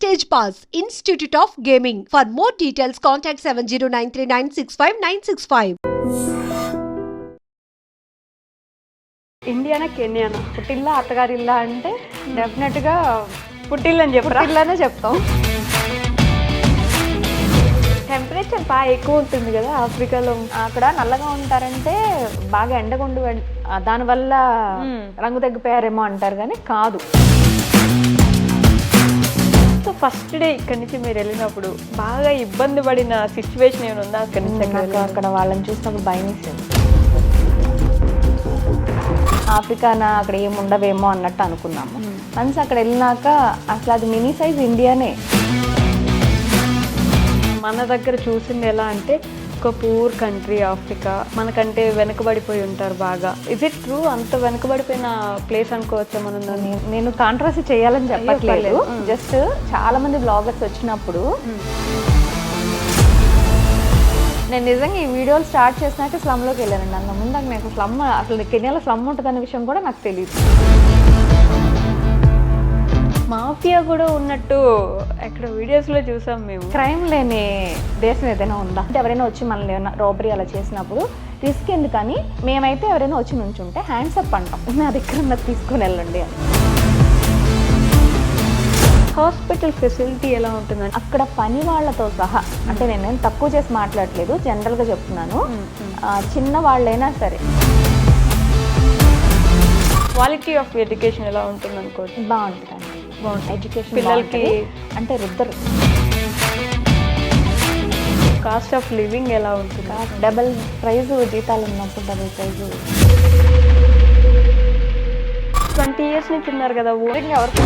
Stage Pass, Institute of Gaming. For more details, contact 709396596. Indiana కెన్యానా పుట్టిల్లా అత్తగారిల్లా అంటే డెఫినెట్గా పుట్టిల్లని పుట్టిల్లానే చెప్తాం. Temperature బాగా ఎక్కువ ఉంటుంది కదా ఆఫ్రికాలో. అక్కడ నల్లగా ఉంటారంటే బాగా ఎండగుండు దానివల్ల రంగు తగ్గిపోయారేమో అంటారు కానీ కాదు. సో ఫస్ట్ డే ఇక్కడి నుంచి మీరు వెళ్ళినప్పుడు బాగా ఇబ్బంది పడిన సిచ్యువేషన్ ఏమైనా ఉందా? అక్కడి నుంచి అక్కడ వాళ్ళని చూసినప్పుడు భయం వేసింది. ఆఫ్రికానా అక్కడ ఏమి ఉండవేమో అన్నట్టు అనుకున్నాము. వన్స్ అక్కడ వెళ్ళినాక అసలు అది మినీ సైజ్ ఇండియానే. మన దగ్గర చూసింది ఎలా అంటే ఒక పూర్ కంట్రీ ఆఫ్రికా, మనకంటే వెనుకబడిపోయి ఉంటారు బాగా. Is it true? అంత వెనుకబడిపోయిన ప్లేస్ అనుకోవచ్చా మనం? నేను కాంట్రవర్సీ చేయాలని చెప్పట్లేదు, జస్ట్ చాలా మంది బ్లాగర్స్ వచ్చినప్పుడు నేను నిజంగా ఈ వీడియోలు స్టార్ట్ చేసినాక స్లమ్లోకి వెళ్ళానండి. అంత ముందు నాకు స్లమ్ అసలు కెన్యాలో స్లమ్ ఉంటుందనే విషయం కూడా నాకు తెలియదు. మాఫియా కూడా ఉన్నట్టు ఎక్కడ వీడియోస్లో చూసాం మేము. క్రైమ్ లేని దేశం ఏదైనా ఉందా అంటే ఎవరైనా వచ్చి మనల్ని ఏమైనా రాబరీ అలా చేసినప్పుడు రిస్క్ ఎందుకని మేమైతే ఎవరైనా వచ్చి నుంచుంటే హ్యాండ్స్ అప్ అంటాం, నా దగ్గర ఉన్నది తీసుకుని వెళ్ళండి అని. హాస్పిటల్ ఫెసిలిటీ ఎలా ఉంటుందండి అక్కడ? పని వాళ్ళతో సహా, అంటే నేనేం తక్కువ చేసి మాట్లాడలేదు, జనరల్గా చెప్తున్నాను. చిన్న వాళ్ళైనా సరే. క్వాలిటీ ఆఫ్ ఎడ్యుకేషన్ ఎలా ఉంటుంది అనుకోండి? బాగుంటుందండి, బాగుంటుంది ఎడ్యుకేషన్ పిల్లలకి. అంటే ఇద్దరు. కాస్ట్ ఆఫ్ లివింగ్ ఎలా ఉంటుంది? డబల్ ప్రైజ్ జీతాలు ఉన్నప్పుడు డబల్ ప్రైజ్. 20 years నుంచి ఉన్నారు కదా ఊరికి. ఎవరికి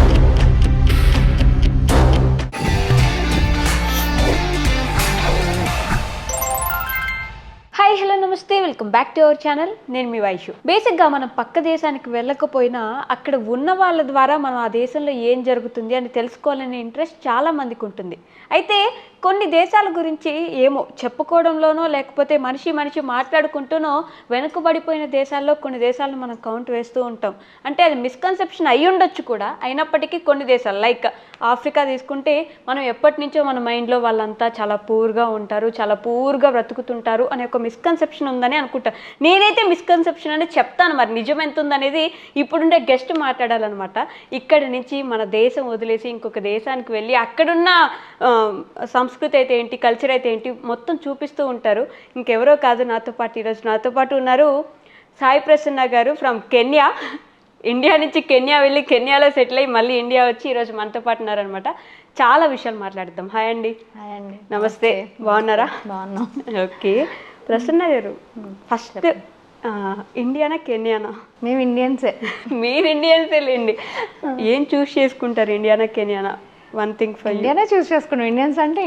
హాయ్ హలో నమస్తే, welcome back to our channel. నేను మీ వైషు. బేసిక్గా మనం పక్క దేశానికి వెళ్ళకపోయినా అక్కడ ఉన్న వాళ్ళ ద్వారా మనం ఆ దేశంలో ఏం జరుగుతుంది అని తెలుసుకోవాలనే ఇంట్రెస్ట్ చాలా మందికి ఉంటుంది. అయితే కొన్ని దేశాల గురించి ఏమో చెప్పుకోవడంలోనో లేకపోతే మనిషి మాట్లాడుకుంటూనో వెనుకబడిపోయిన దేశాల్లో కొన్ని దేశాలను మనం కౌంట్ వేస్తూ ఉంటాం. అంటే అది మిస్కన్సెప్షన్ అయ్యి ఉండొచ్చు కూడా, అయినప్పటికీ కొన్ని దేశాలు లైక్ ఆఫ్రికా తీసుకుంటే మనం ఎప్పటి నుంచో మన మైండ్లో వాళ్ళంతా చాలా పూర్గా ఉంటారు, చాలా పూర్గా బ్రతుకుతుంటారు అనే ఒక మిస్కన్సెప్షన్ ఉందని అనుకుంటా. నేనైతే మిస్కన్సెప్షన్ అని చెప్తాను, మరి నిజం ఎంత ఉందనేది ఇప్పుడుండే గెస్ట్ మాట్లాడాలన్నమాట. ఇక్కడి నుంచి మన దేశం వదిలేసి ఇంకొక దేశానికి వెళ్ళి అక్కడున్న సంస్కృతి అయితే ఏంటి, కల్చర్ అయితే ఏంటి మొత్తం చూపిస్తూ ఉంటారు. ఇంకెవరో కాదు, ఈరోజు నాతో పాటు ఉన్నారు సాయి ప్రసన్న గారు ఫ్రమ్ కెన్యా. ఇండియా నుంచి కెన్యా వెళ్ళి కెన్యాలో సెటిల్ అయ్యి మళ్ళీ ఇండియా వచ్చి ఈరోజు మనతో పాటు ఉన్నారనమాట. చాలా విషయాలు మాట్లాడదాం. హాయ్ అండి. హాయ్ అండి. నమస్తే. బాగున్నారా? బాగున్నాం. ఓకే ప్రసన్న గారు, ఫస్ట్ ఇండియానా కెన్యానా? మేము ఇండియన్సే. మీరు ఇండియన్సే లేండి. ఏం చూస్ చేసుకుంటారు, ఇండియానా కెన్యానా? వన్ థింగ్ ఫర్ ఇండియానే చూస్ చేసుకున్నాం. ఇండియన్స్ అంటే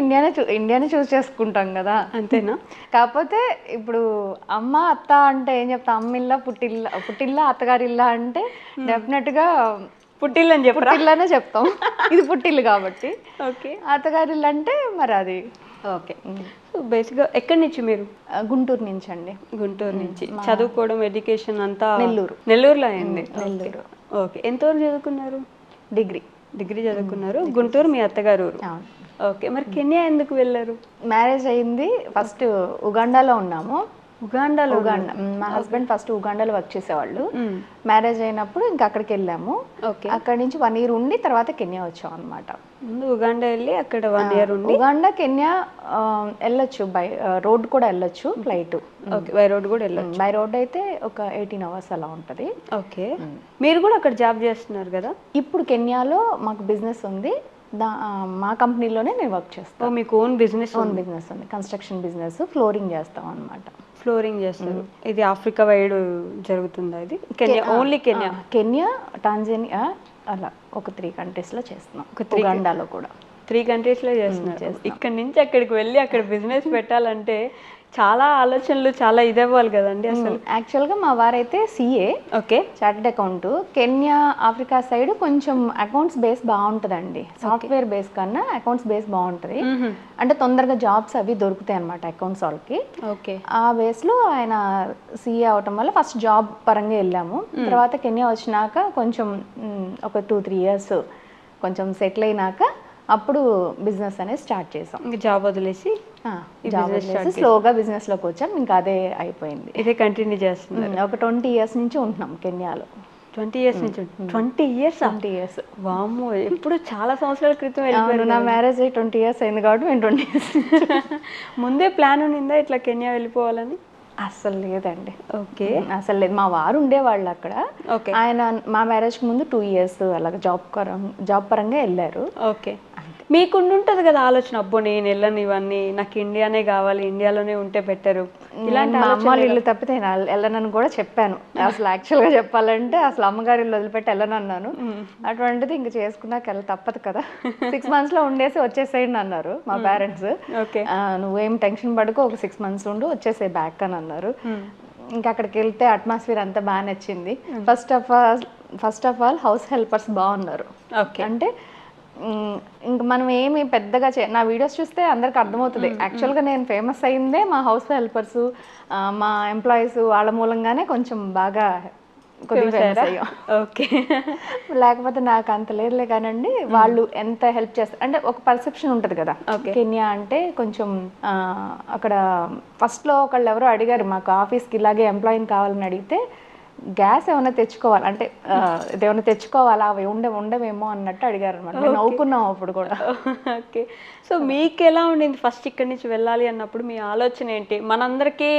ఇండియానే చూస్ చేసుకుంటాం కదా, అంతేనా? కాకపోతే ఇప్పుడు అమ్మ అత్త అంటే ఏం చెప్తా, అమ్మిల్లా పుట్టిల్లా అత్తగారిల్లా అంటే డెఫినెట్గా పుట్టిల్లని పుట్టిల్లానే చెప్తాం. ఇది పుట్టిల్లు కాబట్టి. ఓకే. అత్తగారిల్లు అంటే మరి అది ఓకే. సో బేసిక్గా ఎక్కడి నుంచి మీరు? గుంటూరు నుంచి అండి. గుంటూరు నుంచి చదువుకోవడం, ఎడ్యుకేషన్ అంతా నెల్లూరులో అయింది. నెల్లూరు. ఓకే. ఎంతవరకు చదువుకున్నారు? డిగ్రీ చదువుకున్నారు. గుంటూరు మీ అత్తగారు ఊరు. ఓకే. మరి కెన్యా ఎందుకు వెళ్ళారు? మ్యారేజ్ అయింది ఫస్ట్ ఉగాండాలో ఉన్నాము. ఉగాండా. మా హస్బెండ్ ఫస్ట్ ఉగాండాలో వర్క్ చేసేవాళ్ళు. మ్యారేజ్ అయినప్పుడు ఇంకా అక్కడికి వెళ్ళాము. అక్కడి నుంచి 1 year ఉండి తర్వాత కెన్యా వచ్చాం అనమాట. ముందు ఉగాండా వెళ్ళి అక్కడ 1 year ఉండి ఉగాండా కెన్యా వెళ్ళొచ్చు, బై రోడ్ కూడా వెళ్ళొచ్చు, ఫ్లైట్. ఓకే. బై రోడ్ కూడా వెళ్ళొచ్చు. బై రోడ్ అయితే ఒక 18 hours అలా ఉంటుంది. ఓకే. మీరు కూడా అక్కడ జాబ్ చేస్తున్నారు కదా? ఇప్పుడు కెన్యాలో మాకు బిజినెస్ ఉంది, మా కంపెనీలోనే నేను వర్క్ చేస్తాను. మీకు ఓన్ బిజినెస్ ఉంది? కన్స్ట్రక్షన్ బిజినెస్, ఫ్లోరింగ్ చేస్తాం అనమాట. ఫ్లోరింగ్ చేస్తారు. ఇది ఆఫ్రికా వైడ్ జరుగుతుందా ఇది? Kenya only? కెన్యా, టాంజానియా అలా ఒక 3 countries చేస్తున్నాం. ఉగాండాలో కూడా 3 countries చేస్తున్నారు. ఇక్కడ నుంచి అక్కడికి వెళ్ళి అక్కడ బిజినెస్ పెట్టాలంటే చాలా ఆలోచనలు, చాలా ఇదవ్వాలి కదండి అసలు. యాక్చువల్గా మా వారైతే CA. Okay. Chartered account. Kenya Africa side కొంచెం అకౌంట్స్ బేస్ బాగుంటుందండి, సాఫ్ట్వేర్ బేస్ కన్నా అకౌంట్స్ బేస్ బాగుంటుంది. అంటే తొందరగా జాబ్స్ అవి దొరుకుతాయి అనమాట అకౌంట్స్ వాళ్ళకి. ఓకే. ఆ బేస్లో ఆయన CA అవటం వల్ల ఫస్ట్ జాబ్ పరంగా వెళ్ళాము. తర్వాత కెన్యా వచ్చినాక కొంచెం ఒక 2-3 years కొంచెం సెటిల్ అయినాక అప్పుడు బిజినెస్ అనేది స్టార్ట్ చేసాం. ఇంకా జాబ్ వదిలేసి జాబ్ వదిలేసి స్లోగా బిజినెస్లోకి వచ్చాం. ఇంకా అదే అయిపోయింది. ఇదే కంటిన్యూ చేస్తున్నారు. ఒక 20 years నుంచి ఉంటున్నాం కెన్యాలో. 20 years నుంచి 20 years వామ్మో, ఎప్పుడు చాలా సంవత్సరాల క్రితం వెళ్ళిపోయారు. నా మ్యారేజ్ అయ్యి 20 years అయింది కాబట్టి మేము 20 years ముందే ప్లాన్ ఉండిందా ఇట్లా కెన్యా వెళ్ళిపోవాలని? అస్సలు లేదండి. ఓకే, అసలు లేదు. మా వారు ఉండేవాళ్ళు అక్కడ. ఓకే, ఆయన మా మ్యారేజ్కి ముందు 2 years అలాగ జాబ్ పరంగా వెళ్ళారు. ఓకే. మీకు ఉంటుంది కదా ఆలోచన, అబ్బో నేను వెళ్ళను, ఇవన్నీ నాకు ఇండియానే కావాలి, ఇండియాలోనే ఉంటే బెటరు, ఇలాంటి మా అమ్మ ఇల్లు తప్పితే నేను వెళ్ళనని కూడా చెప్పాను. అసలు యాక్చువల్గా చెప్పాలంటే అసలు అమ్మగారి ఇల్లు వదిలిపెట్టి వెళ్ళను అన్నాను. అటువంటిది ఇంక చేసుకున్నాక వెళ్ళ తప్పదు కదా. 6 months లో ఉండేసి వచ్చేసేయండి అన్నారు మా పేరెంట్స్. నువ్వేం టెన్షన్ పడుకో, ఒక 6 months ఉండు వచ్చేసే బ్యాక్ అని అన్నారు. ఇంకా అక్కడికి వెళ్తే అట్మాస్ఫియర్ అంతా బాగా నచ్చింది. First of all house helpers బాగున్నారు. అంటే ఇంక మనం ఏమి పెద్దగా నా వీడియోస్ చూస్తే అందరికి అర్థమవుతుంది. యాక్చువల్గా నేను ఫేమస్ అయిందే మా హౌస్ హెల్పర్స్, మా ఎంప్లాయీస్ వాళ్ళ మూలంగానే కొంచెం బాగా కొద్దిగా ఫేమస్ అయ్యాం. ఓకే, లేకపోతే నాకు అంత లేదులే కానండి. వాళ్ళు ఎంత హెల్ప్ చేస్తారు అంటే ఒక పర్సెప్షన్ ఉంటుంది కదా. కెన్యా అంటే కొంచెం అక్కడ ఫస్ట్లో ఒకళ్ళు ఎవరో అడిగారు మాకు ఆఫీస్కి ఇలాగే ఎంప్లాయీని కావాలని అడిగితే, గ్యాస్ ఏమైనా తెచ్చుకోవాలి అంటే ఇదేమైనా తెచ్చుకోవాలా, అవి ఉండవేమో అన్నట్టు అడిగారు అనమాట. మేము నవ్వుకున్నాం అప్పుడు కూడా. ఓకే, సో మీకు ఎలా ఉండింది ఫస్ట్ ఇక్కడి నుంచి వెళ్ళాలి అన్నప్పుడు? మీ ఆలోచన ఏంటి? మనందరికీ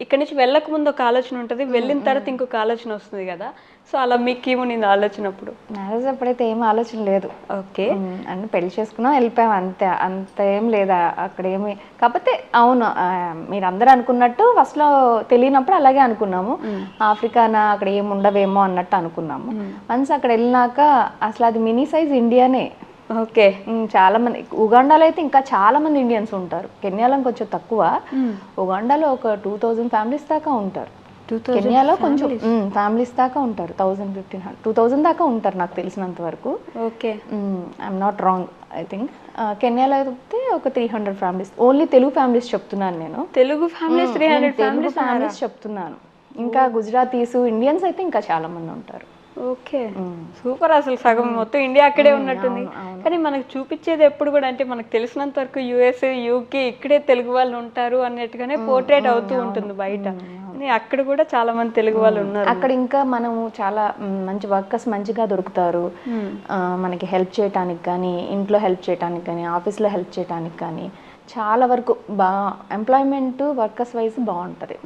ఇక్కడి నుంచి వెళ్ళక ముందు ఒక ఆలోచన ఉంటుంది, వెళ్ళిన తర్వాత ఇంకొక ఆలోచన వస్తుంది కదా. సో అలా మీకు ఏముంది ఆలోచన అప్పుడు? మ్యారేజ్ అప్పుడైతే ఏం ఆలోచన లేదు. ఓకే, అంటే పెళ్లి చేసుకున్నాం వెళ్ళిపోయాం అంతే. అంత ఏం లేదా అక్కడ ఏమి. కాకపోతే అవును, మీరు అందరూ అనుకున్నట్టు ఫస్ట్లో తెలియనప్పుడు అలాగే అనుకున్నాము, ఆఫ్రికానా అక్కడ ఏమి ఉండవేమో అన్నట్టు అనుకున్నాము. వన్స్ అక్కడ వెళ్ళినాక అసలు అది మినీ సైజ్ ఇండియానే. ఓకే, చాలా మంది ఉగాండాలో అయితే ఇంకా చాలా మంది ఇండియన్స్ ఉంటారు. కెన్యాలో కొంచెం తక్కువ. ఉగాండాలో ఒక 2000 ఫ్యామిలీస్ దాకా ఉంటారు. కెన్యాలో కొంచెం ఫ్యామిలీస్ దాకా ఉంటారు. 1500 2000 దాకా ఉంటారు నాకు తెలిసినంత వరకు. Okay, I'm not wrong I think. కెన్యాలో అయితే ఒక 300 ఫ్యామిలీస్. ఓన్లీ తెలుగు ఫ్యామిలీస్ చెప్తున్నాను నేను. తెలుగు ఫ్యామిలీస్ 300 ఫ్యామిలీస్ చెప్తున్నాను. ఇంకా గుజరాతీస్ ఇండియన్స్ అయితే ఇంకా చాలా మంది ఉంటారు. Okay, super. అసలు సగం మొత్తం ఇండియా అక్కడే ఉన్నట్టుంది. కానీ మనకు చూపించేది ఎప్పుడు కూడా అంటే మనకు తెలిసినంత వరకు యుఎస్, యూకే ఇక్కడే తెలుగు వాళ్ళు ఉంటారు అన్నట్టుగానే పోర్ట్రేట్ అవుతూ ఉంటుంది బయట. అక్కడ కూడా చాలా మంది తెలుగు వాళ్ళు ఉన్నారు. అక్కడ ఇంకా మనము చాలా మంచి వర్కర్స్ మంచిగా దొరుకుతారు. మనకి హెల్ప్ చేయడానికి కానీ, ఇంట్లో హెల్ప్ చేయడానికి కానీ, ఆఫీస్లో హెల్ప్ చేయడానికి కానీ చాలా వరకు ఎంప్లాయ్మెంట్ వర్కర్స్ వైజ్ బాగుంటుంది.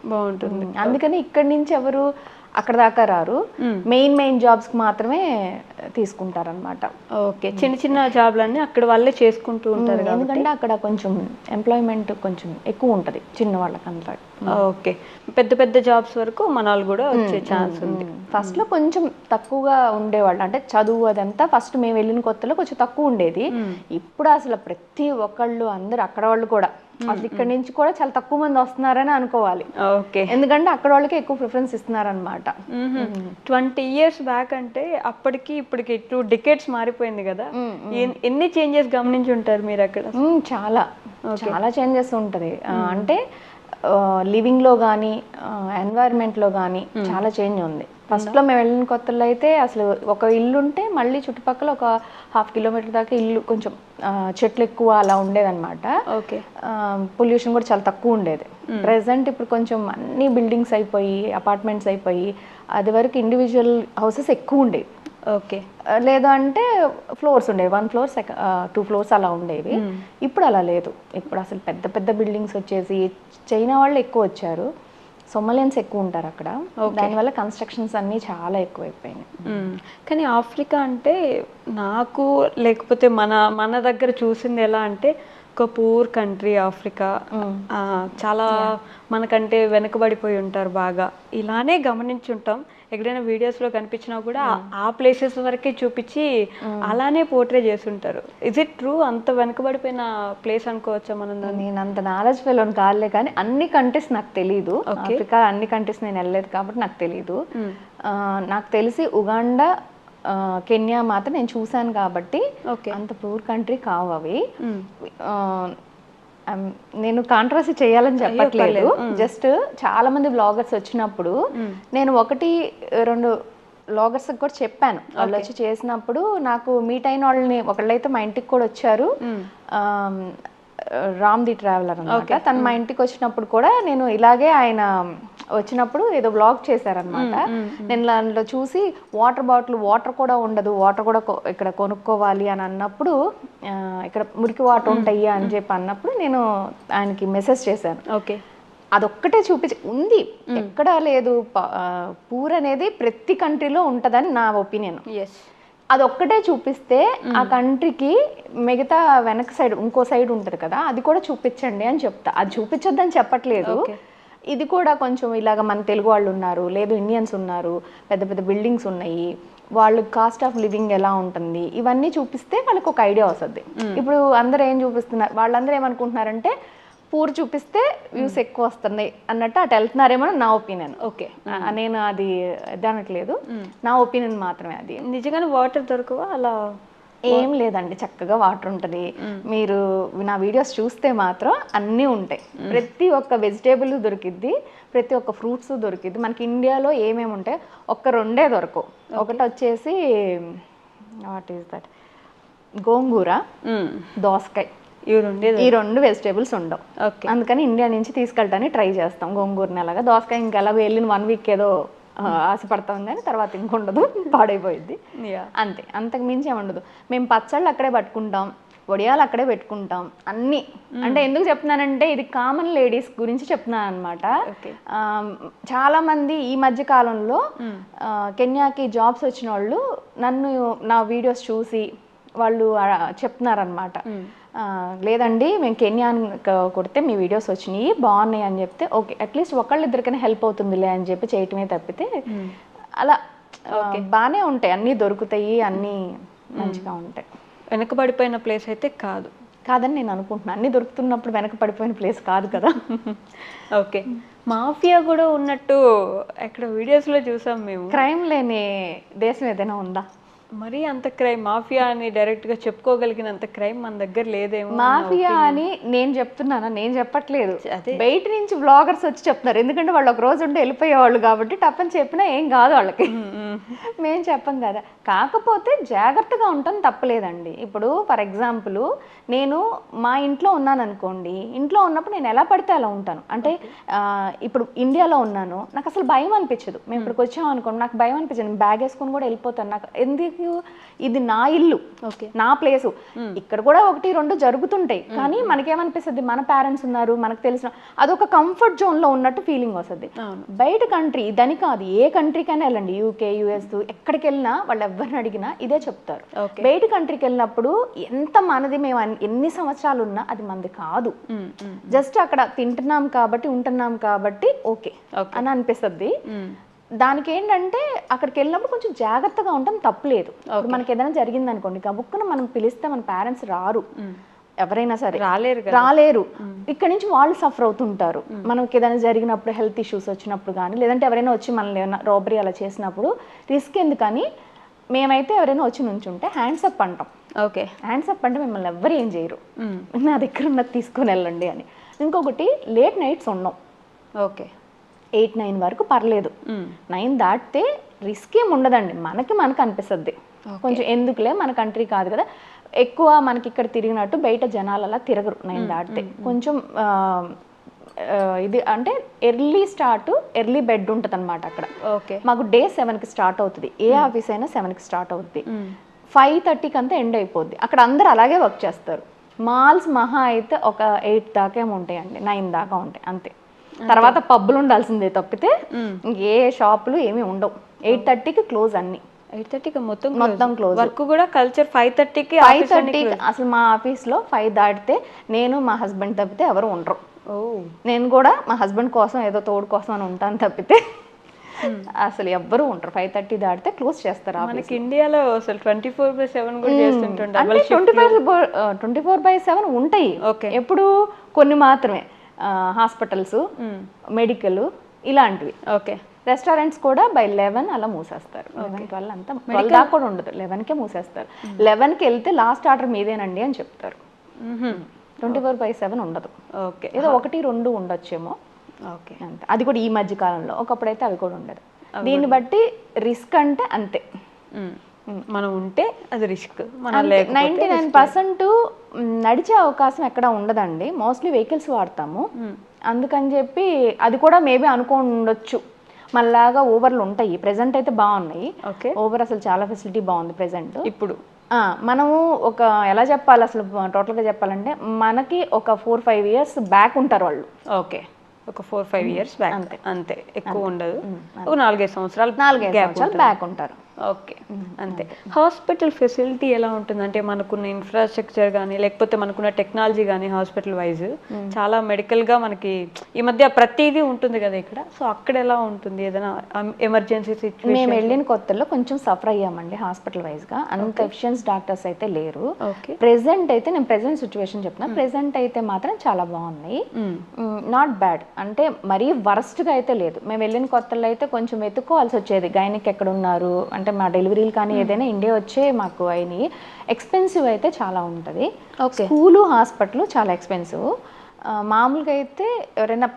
అందుకని ఇక్కడి నుంచి ఎవరు అక్కడ దాకా రారు. మెయిన్ జాబ్స్ కి మాత్రమే తీసుకుంటారనమాట. ఓకే, చిన్న చిన్న జాబ్లన్నీ అక్కడ వాళ్ళే చేసుకుంటూ ఉంటారు. ఎందుకంటే అక్కడ కొంచెం ఎంప్లాయ్మెంట్ కొంచెం ఎక్కువ ఉంటుంది చిన్న వాళ్ళకంతా. ఓకే, పెద్ద పెద్ద జాబ్స్ వరకు మన వాళ్ళు కూడా వచ్చే ఛాన్స్ ఉంది. ఫస్ట్ లో కొంచెం తక్కువగా ఉండేవాళ్ళు. అంటే చదువు అదంతా ఫస్ట్ మేము వెళ్ళిన కొత్తలో కొంచెం తక్కువ ఉండేది. ఇప్పుడు అసలు ప్రతి ఒక్కళ్ళు అందరు అక్కడ వాళ్ళు కూడా అసలు ఇక్కడ నుంచి కూడా చాలా తక్కువ మంది వస్తున్నారని అనుకోవాలి. ఓకే, ఎందుకంటే అక్కడ వాళ్ళకి ఎక్కువ ప్రిఫరెన్స్ ఇస్తున్నారనమాట. 20 years బ్యాక్ అంటే అప్పటికి ఇప్పటికి 2 decades మారిపోయింది కదా. ఎన్ని చేంజెస్ గమనించి ఉంటారు మీరు అక్కడ? చాలా చేంజెస్ ఉంటుంది. అంటే లివింగ్ లో కానీ ఎన్వైరన్మెంట్ లో కానీ చాలా చేంజ్ ఉంది. ఫస్ట్ లో మేము వెళ్ళిన కొత్తలో అయితే అసలు ఒక ఇల్లు ఉంటే మళ్ళీ చుట్టుపక్కల ఒక 1/2 kilometer దాకా ఇల్లు, కొంచెం చెట్లు ఎక్కువ అలా ఉండేదన్నమాట. ఓకే, పొల్యూషన్ కూడా చాలా తక్కువ ఉండేది. ప్రెసెంట్ ఇప్పుడు కొంచెం అన్ని బిల్డింగ్స్ అయిపోయి, అపార్ట్మెంట్స్ అయిపోయి, అది వరకు ఇండివిజువల్ హౌసెస్ ఎక్కువ ఉండేవి. ఓకే, లేదు అంటే ఫ్లోర్స్ ఉండేవి, 1 floor 2 floors అలా ఉండేవి. ఇప్పుడు అలా లేదు. ఇప్పుడు అసలు పెద్ద పెద్ద బిల్డింగ్స్ వచ్చేసి చైనా వాళ్ళు ఎక్కువ వచ్చారు, సొమాలియన్స్ ఎక్కువ ఉంటారు అక్కడ. దానివల్ల కన్స్ట్రక్షన్స్ అన్నీ చాలా ఎక్కువైపోయినాయి. కానీ ఆఫ్రికా అంటే నాకు, లేకపోతే మన దగ్గర చూసింది ఎలా అంటే ఒక పూర్ కంట్రీ ఆఫ్రికా. చాలా మనకంటే వెనుకబడిపోయి ఉంటారు బాగా. ఇలానే గమనించుంటాం. ఎక్కడైనా వీడియోస్లో కనిపించినా కూడా ఆ ప్లేసెస్ వరకే చూపించి అలానే పోర్ట్రే చేస్తుంటారు. Is it true? అంత వెనుకబడిపోయిన ప్లేస్ అనుకోవచ్చా మనం? నేను అంత నాలెడ్జ్ ఫెలోన్ కాదులే, కానీ అన్ని కంట్రీస్ నాకు తెలీదు. ఆఫ్రికా అన్ని కంట్రీస్ నేను వెళ్ళలేదు కాబట్టి నాకు తెలీదు. నాకు తెలిసి ఉగాండా, కెన్యా మాత్రం నేను చూశాను కాబట్టి అంత పూర్ కంట్రీ కావు అవి. నేను కాంట్రవర్సీ చేయాలని చెప్పట్లేదు, జస్ట్ చాలా మంది బ్లాగర్స్ వచ్చినప్పుడు నేను 1-2 బ్లాగర్స్కి కూడా చెప్పాను. వాళ్ళు వచ్చి చేసినప్పుడు నాకు మీట్ అయిన వాళ్ళని ఒకళ్ళైతే మా ఇంటికి కూడా వచ్చారు, రామ్ ది ట్రావెలర్ అనమాట. తను మా ఇంటికి వచ్చినప్పుడు కూడా నేను ఇలాగే ఆయన వచ్చినప్పుడు ఏదో బ్లాగ్ చేశారనమాట. నేను దాంట్లో చూసి వాటర్ కూడా ఉండదు, వాటర్ కూడా ఇక్కడ కొనుక్కోవాలి అని అన్నప్పుడు, ఇక్కడ మురికి వాటర్ ఉంటాయి అని చెప్పి అన్నప్పుడు నేను ఆయనకి మెసేజ్ చేశాను. ఓకే, అదొక్కటే చూపించి ఉంది, ఎక్కడా లేదు. పూర్ అనేది ప్రతి కంట్రీలో ఉంటుందని నా ఒపీనియన్. అదొక్కటే చూపిస్తే ఆ కంట్రీకి మిగతా వెనక సైడ్ ఇంకో సైడ్ ఉంటుంది కదా, అది కూడా చూపించండి అని చెప్తా. అది చూపించొద్దని చెప్పట్లేదు, ఇది కూడా కొంచెం ఇలాగ మన తెలుగు వాళ్ళు ఉన్నారు, లేదు ఇండియన్స్ ఉన్నారు, పెద్ద పెద్ద బిల్డింగ్స్ ఉన్నాయి, వాళ్ళు కాస్ట్ ఆఫ్ లివింగ్ ఎలా ఉంటుంది, ఇవన్నీ చూపిస్తే వాళ్ళకి ఒక ఐడియా వస్తుంది. ఇప్పుడు అందరూ ఏం చూపిస్తున్నారు, వాళ్ళందరూ ఏమనుకుంటున్నారంటే పూర్ చూపిస్తే వ్యూస్ ఎక్కువ వస్తున్నాయి అన్నట్టు అటు వెళ్తున్నారేమో నా ఒపీనియన్. ఓకే, నేను అది అనట్లేదు, నా ఒపీనియన్ మాత్రమే అది. నిజంగానే వాటర్ దొరకవా అలా? ఏం లేదండి, చక్కగా వాటర్ ఉంటుంది. మీరు నా వీడియోస్ చూస్తే మాత్రం అన్నీ ఉంటాయి. ప్రతి ఒక్క వెజిటేబుల్ దొరికిద్ది, ప్రతి ఒక్క ఫ్రూట్స్ దొరికిద్ది. మనకి ఇండియాలో ఏమేమి ఉంటాయి, ఒక్క రెండే దొరకవు. ఒకటి వచ్చేసి వాట్ ఈస్ దట్, గోంగూర, దోసకాయ, ఈ రెండు వెజిటేబుల్స్ ఉండవు. అందుకని ఇండియా నుంచి తీసుకెళ్ళడానికి ట్రై చేస్తాం గోంగూరని. అలాగా దోసకాయ ఇంకెలాగో వెళ్ళిన 1 వీక్ ఏదో ఆశపడతాం కానీ తర్వాత ఇంకొండదు, పాడైపోయింది అంతే. అంతకు మించి ఏముండదు. మేము పచ్చళ్ళు అక్కడే పట్టుకుంటాం, వడియాలు అక్కడే పెట్టుకుంటాం అన్నీ. అంటే ఎందుకు చెప్తున్నానంటే ఇది కామన్ లేడీస్ గురించి చెప్తున్నాను అనమాట. చాలా మంది ఈ మధ్య కాలంలో కెన్యాకి జాబ్స్ వచ్చిన వాళ్ళు నన్ను నా వీడియోస్ చూసి వాళ్ళు చెప్తున్నారనమాట, లేదండి మేము కెన్యా కొడితే మీ వీడియోస్ వచ్చినాయి బాగున్నాయి అని చెప్తే, ఓకే అట్లీస్ట్ ఒకళ్ళిద్దరికైనా హెల్ప్ అవుతుందిలే అని చెప్పి చేయటమే తప్పితే అలా బాగానే ఉంటాయి, అన్నీ దొరుకుతాయి, అన్నీ మంచిగా ఉంటాయి. వెనకబడిపోయిన ప్లేస్ అయితే కాదని నేను అనుకుంటున్నాను. అన్నీ దొరుకుతున్నప్పుడు వెనక పడిపోయిన ప్లేస్ కాదు కదా. ఓకే, మాఫియా కూడా ఉన్నట్టు ఎక్కడ వీడియోస్లో చూసాం మేము. క్రైమ్ లేని దేశం ఏదైనా ఉందా? మరీ అంత క్రైమ్, మాఫియా అని డైరెక్ట్గా చెప్పుకోగలిగినంత క్రైమ్ మన దగ్గర లేదేమో. మాఫియా అని నేను చెప్తున్నానా? నేను చెప్పట్లేదు, బయట నుంచి బ్లాగర్స్ వచ్చి చెప్తున్నారు. ఎందుకంటే వాళ్ళు ఒక రోజు ఉంటే వెళ్ళిపోయేవాళ్ళు కాబట్టి టప్పని చెప్పినా ఏం కాదు వాళ్ళకి, మేము చెప్పం కదా. కాకపోతే జాగ్రత్తగా ఉండటం తప్పలేదండి. ఇప్పుడు ఫర్ ఎగ్జాంపుల్ నేను మా ఇంట్లో ఉన్నాను అనుకోండి, ఇంట్లో ఉన్నప్పుడు నేను ఎలా పడితే అలా ఉంటాను. అంటే ఇప్పుడు ఇండియాలో ఉన్నాను, నాకు అసలు భయం అనిపించదు. మేము ఇక్కడికి వచ్చాము అనుకోండి, నాకు భయం అనిపించదు, బ్యాగ్ వేసుకొని కూడా వెళ్ళిపోతాను. నాకు ఎందుకు, ఇది నా ఇల్లు, నా ప్లేసు. ఇక్కడ కూడా 1-2 జరుగుతుంటాయి, కానీ మనకేమనిపిస్తుంది, మన పేరెంట్స్ ఉన్నారు, మనకు తెలిసిన అదొక కంఫర్ట్ జోన్ లో ఉన్నట్టు ఫీలింగ్ వస్తుంది. బయట కంట్రీ ఇదని కాదు, ఏ కంట్రీకైనా వెళ్ళండి, యూకే, యుఎస్, ఎక్కడికి వెళ్ళినా వాళ్ళు ఎవరిని అడిగినా ఇదే చెప్తారు. బయట కంట్రీకి వెళ్ళినప్పుడు ఎంత మనది, మేము ఎన్ని సంవత్సరాలు ఉన్నా అది మనది కాదు, జస్ట్ అక్కడ తింటున్నాం కాబట్టి ఉంటున్నాం కాబట్టి ఓకే అని అనిపిస్తుంది. దానికి ఏంటంటే అక్కడికి వెళ్ళినప్పుడు కొంచెం జాగ్రత్తగా ఉండటం తప్పులేదు. మనకి ఏదైనా జరిగింది అనుకోండి, గబుక్కున మనం పిలిస్తే మన పేరెంట్స్ రారు, ఎవరైనా సరే రాలేరు. ఇక్కడ నుంచి వాళ్ళు సఫర్ అవుతుంటారు. మనకి ఏదైనా జరిగినప్పుడు, హెల్త్ ఇష్యూస్ వచ్చినప్పుడు కానీ, లేదంటే ఎవరైనా వచ్చి మనల్ని ఏమైనా రాబరీ అలా చేసినప్పుడు రిస్క్ ఎందుకని మేమైతే ఎవరైనా వచ్చి నుంచుంటే హ్యాండ్స్ అప్ అంటాం. ఓకే, హ్యాండ్స్ అప్ అంటే మిమ్మల్ని ఎవ్వరు ఏం చేయరు, నా దగ్గర ఉన్నది తీసుకొని వెళ్ళండి అని. ఇంకొకటి లేట్ నైట్స్ ఉన్నాం. ఓకే, 8-9 వరకు పర్లేదు, 9 దాటితే రిస్క్ ఏమి ఉండదండి. మనకి అనిపిస్తుంది కొంచెం ఎందుకులే, మన కంట్రీ కాదు కదా, ఎక్కువ మనకి ఇక్కడ తిరిగినట్టు బయట జనాలు అలా తిరగరు 9 దాటితే. కొంచెం ఇది అంటే ఎర్లీ స్టార్ట్, ఎర్లీ బెడ్ ఉంటుంది అనమాట అక్కడ. ఓకే, మాకు డే 7కి స్టార్ట్ అవుతుంది, ఏ ఆఫీస్ అయినా 7కి స్టార్ట్ అవుతుంది, 5:30కి అంతా ఎండ్ అయిపోద్ది. అక్కడ అందరు అలాగే వర్క్ చేస్తారు. మాల్స్ మహా అయితే ఒక 8 దాకా ఏమి ఉంటాయండి, 9 దాకా ఉంటాయి అంతే. తర్వాత పబ్బులు ఉండాల్సిందే తప్పితే ఏ షాపులు ఏమి ఉండవు. 8:30కి క్లోజ్, అన్ని 8:30కి మొత్తం క్లోజ్. వర్క్ కూడా కల్చర్ 5:30కి. అసలు మా ఆఫీస్లో 5 దాటితే నేను మా హస్బెండ్ తప్పితే ఎవరు ఉండరు. నేను కూడా మా హస్బెండ్ కోసం ఏదో తోడు కోసం అని ఉంటాను తప్పితే అసలు ఎవ్వరు ఉంటారు. 5:30 దాటితే క్లోజ్ చేస్తారు. మనకి ఇండియాలో అసలు 24/7 కూడా చేస్తుంటారు. 24/7 ఉంటాయి, ఎప్పుడు కొన్ని మాత్రమే, హాస్పిటల్స్, మెడికల్ ఇలాంటివి. ఓకే, రెస్టారెంట్స్ కూడా బై 11 అలా మూసేస్తారు. 12 అంతా 12 దాకా కూడా ఉండదు, 11కే మూసేస్తారు. 11కి వెళ్తే లాస్ట్ ఆర్డర్ మీదేనండి అని చెప్తారు. 24/7 ఉండదు. ఓకే, ఏదో 1-2 ఉండొచ్చేమో. ఓకే, అంతే. అది కూడా ఈ మధ్య కాలంలో, ఒకప్పుడైతే అవి కూడా ఉండదు. దీన్ని బట్టి రిస్క్ అంటే అంతే. మనం ఉంటే అది రిస్క్, 99% నడిచే అవకాశం ఎక్కడ ఉండదండి. మోస్ట్లీ వెహికల్స్ వాడతాము, అందుకని చెప్పి అది కూడా మేబీ అనుకోని ఉండొచ్చు. మళ్ళాగా ఊబర్లు ఉంటాయి, ప్రెజెంట్ అయితే బాగున్నాయి. ఊబర్ అసలు చాలా ఫెసిలిటీ బాగుంది ప్రెజెంట్ ఇప్పుడు. మనము ఒక ఎలా చెప్పాలి అసలు టోటల్గా చెప్పాలంటే మనకి ఒక 4-5 years బ్యాక్ ఉంటారు వాళ్ళు. ఓకే, ఒక 4-5 years బ్యాక్, అంతే ఎక్కువ ఉండదు. ఒక 4-5 సంవత్సరాలు బ్యాక్ ఉంటారు. ఓకే, అంతే. హాస్పిటల్ ఫెసిలిటీ ఎలా ఉంటుంది అంటే మనకున్న ఇన్ఫ్రాస్ట్రక్చర్ కానీ లేకపోతే మనకున్న టెక్నాలజీ కానీ హాస్పిటల్ వైజ్ చాలా మెడికల్గా మనకి ఈ మధ్య ప్రతిదీ ఉంటుంది కదా ఇక్కడ. సో అక్కడ ఎలా ఉంటుంది? ఏదైనా ఎమర్జెన్సీ సిచ్యువేషన్? మేము వెళ్ళిన కొత్తలో కొంచెం సఫర్ అయ్యామండి హాస్పిటల్ వైజ్గా. అంత ఎఫిషియన్స్ డాక్టర్స్ అయితే లేరు. ప్రెసెంట్ అయితే నేను ప్రెసెంట్ సిచ్యువేషన్ చెప్తున్నా. ప్రెసెంట్ అయితే మాత్రం చాలా బాగున్నాయి, నాట్ బ్యాడ్ అంటే మరీ వరస్ట్గా అయితే లేదు. మేము వెళ్ళిన కొత్తలో అయితే కొంచెం వెతుక్కోవాల్సి వచ్చేది, గైనిక్ ఎక్కడ ఉన్నారు అంటే మా డెలివరీలు కానీ ఏదైనా ఇండియా వచ్చే మాకు అయినాయి. ఎక్స్పెన్సివ్ అయితే చాలా ఉంటుంది. స్కూలు హాస్పిటల్ చాలా ఎక్స్పెన్సివ్. మామూలుగా అయితే ఎవరైనా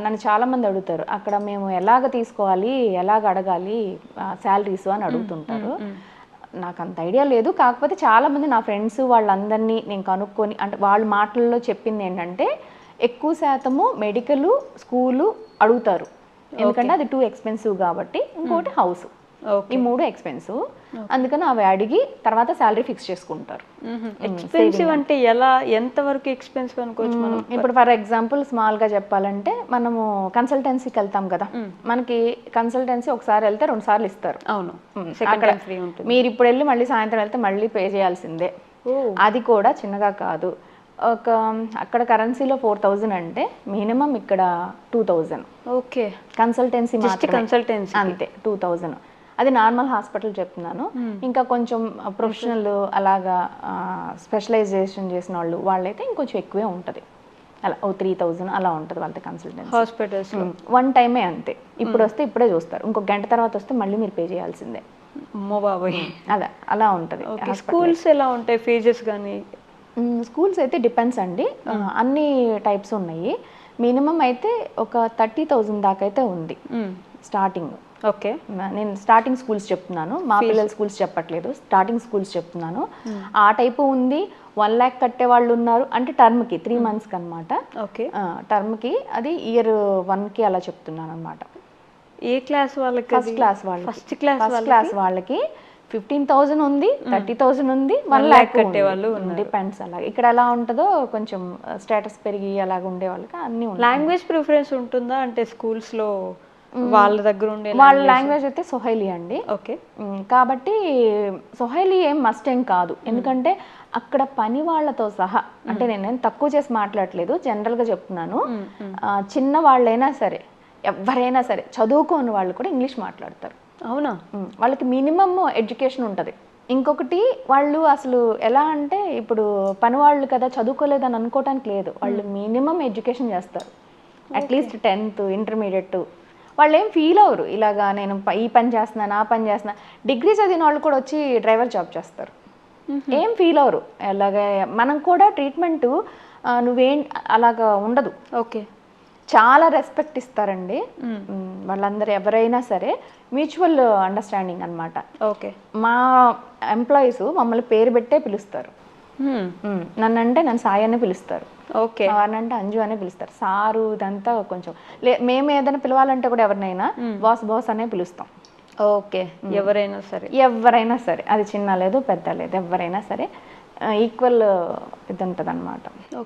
నన్ను చాలామంది అడుగుతారు అక్కడ మేము ఎలాగ తీసుకోవాలి, ఎలాగ అడగాలి శాలరీస్ అని అడుగుతుంటారు. నాకు అంత ఐడియా లేదు. కాకపోతే చాలామంది నా ఫ్రెండ్స్ వాళ్ళందరినీ నేను కనుక్కొని అంటే వాళ్ళ మాటల్లో చెప్పింది ఏంటంటే ఎక్కువ శాతము మెడికల్, స్కూలు అడుగుతారు, ఎందుకంటే అది 2 expensive కాబట్టి. ఇంకోటి హౌస్, ఈ 3 expensive. అందుకని అవి అడిగి తర్వాత శాలరీ ఫిక్స్ చేసుకుంటారు. ఎక్స్పెన్సివ్ అంటే ఎలా, ఎంత వరకు ఎక్స్పెన్సివ్ అనుకోవచ్చు మనం? ఇప్పుడు ఫర్ ఎగ్జాంపుల్ స్మాల్గా చెప్పాలంటే మనము కన్సల్టెన్సీకి వెళ్తాం కదా, మనకి కన్సల్టెన్సీ ఒకసారి వెళ్తే 2 సార్లు ఇస్తారు. అవును, అక్కడ మీరు ఇప్పుడు వెళ్ళి మళ్ళీ సాయంత్రం వెళ్తే మళ్ళీ పే చేయాల్సిందే. అది కూడా చిన్నగా కాదు. అక్కడ కరెన్సీలో 4000 అంటే మినిమం ఇక్కడ 2000. ఓకే, కన్సల్టెన్సీ కన్సల్టెన్సీ అంతే 2000. అది నార్మల్ హాస్పిటల్ చెప్తున్నాను. ఇంకా కొంచెం ప్రొఫెషనల్ అలాగా స్పెషలైజేషన్ చేసిన వాళ్ళైతే ఇంకొంచెం ఎక్కువే ఉంటుంది. అలా 3000 అలా ఉంటుంది వాళ్ళ కన్సల్టెన్సీ హాస్పిటల్స్. 1 టైమే అంతే. ఇప్పుడు వస్తే ఇప్పుడే చూస్తారు, ఇంకో గంట తర్వాత వస్తే మళ్ళీ మీరు పే చేయాల్సిందే. అమ్మో బాబోయ్, అలా ఉంటుంది. స్కూల్స్ ఎలా ఉంటాయి, ఫీజెస్ కానీ? స్కూల్స్ అయితే డిపెండ్స్ అండి, అన్ని టైప్స్ ఉన్నాయి. మినిమం అయితే ఒక 30,000 దాకా అయితే ఉంది స్టార్టింగ్. ఓకే, నేను స్టార్టింగ్ స్కూల్స్ చెప్తున్నాను, మా పిల్లల స్కూల్స్ చెప్పట్లేదు, స్టార్టింగ్ స్కూల్స్ చెప్తున్నాను. ఆ టైపు ఉంది. 1 lakh కట్టే వాళ్ళు ఉన్నారు, అంటే టర్మ్కి 3 monthsకి అనమాట. ఓకే, టర్మ్కి అది Year 1కి అలా చెప్తున్నాను అనమాట. ఏ క్లాస్ వాళ్ళకి? ఫస్ట్ క్లాస్ వాళ్ళకి. ఫస్ట్ క్లాస్ వాళ్ళకి 15,000 ఉంది, 30,000 ఉంది, 1 lakh కట్టే వాళ్ళు డిపెండ్స్. అలాగే ఇక్కడ ఎలా ఉంటుందో కొంచెం స్టేటస్ పెరిగి అలాగ ఉండే వాళ్ళకి అన్ని. లాంగ్వేజ్ ప్రిఫరెన్స్ ఉంటుందా అంటే స్కూల్స్లో వాళ్ళ దగ్గర ఉండే? వాళ్ళ లాంగ్వేజ్ అయితే సొహైలీ అండి. ఓకే, కాబట్టి సొహైలీ ఏం మస్ట్ ఏం కాదు, ఎందుకంటే అక్కడ పని వాళ్ళతో సహా, అంటే నేనేం తక్కువ చేసి మాట్లాడలేదు, జనరల్గా చెప్తున్నాను. చిన్న వాళ్ళైనా సరే, ఎవరైనా సరే, చదువుకోని వాళ్ళు కూడా ఇంగ్లీష్ మాట్లాడతారు. అవునా? వాళ్ళకి మినిమం ఎడ్యుకేషన్ ఉంటుంది. ఇంకొకటి వాళ్ళు అసలు ఎలా అంటే ఇప్పుడు పని వాళ్ళు కదా చదువుకోలేదని అనుకోవటానికి లేదు, వాళ్ళు మినిమం ఎడ్యుకేషన్ చేస్తారు. At least 10th, intermediate. వాళ్ళు ఏం ఫీల్ అవ్వరు ఇలాగా నేను ఈ పని చేస్తున్నాను, ఆ పని చేస్తున్నా. డిగ్రీ చదివిన వాళ్ళు కూడా వచ్చి డ్రైవర్ జాబ్ చేస్తారు, ఏం ఫీల్ అవ్వరు. అలాగే మనం కూడా ట్రీట్మెంట్ నువ్వేం అలాగా ఉండదు. ఓకే, చాలా రెస్పెక్ట్ ఇస్తారండి వాళ్ళందరూ, ఎవరైనా సరే మ్యూచువల్ అండర్స్టాండింగ్ అనమాట. ఓకే, మా ఎంప్లాయీస్ మమ్మల్ని పేరు పెట్టే పిలుస్తారు. నన్ను సాయి అనే పిలుస్తారు. ఓకే, అంటే అంజు అనే పిలుస్తారు. సారు ఇదంతా కొంచెం మేము ఏదైనా పిలవాలంటే కూడా ఎవరినైనా బాస్ అనే పిలుస్తాం. ఓకే, ఎవరైనా సరే అది చిన్న లేదు పెద్ద లేదు, ఎవరైనా సరే ఈక్వల్ ఇది ఉంటుంది అనమాట.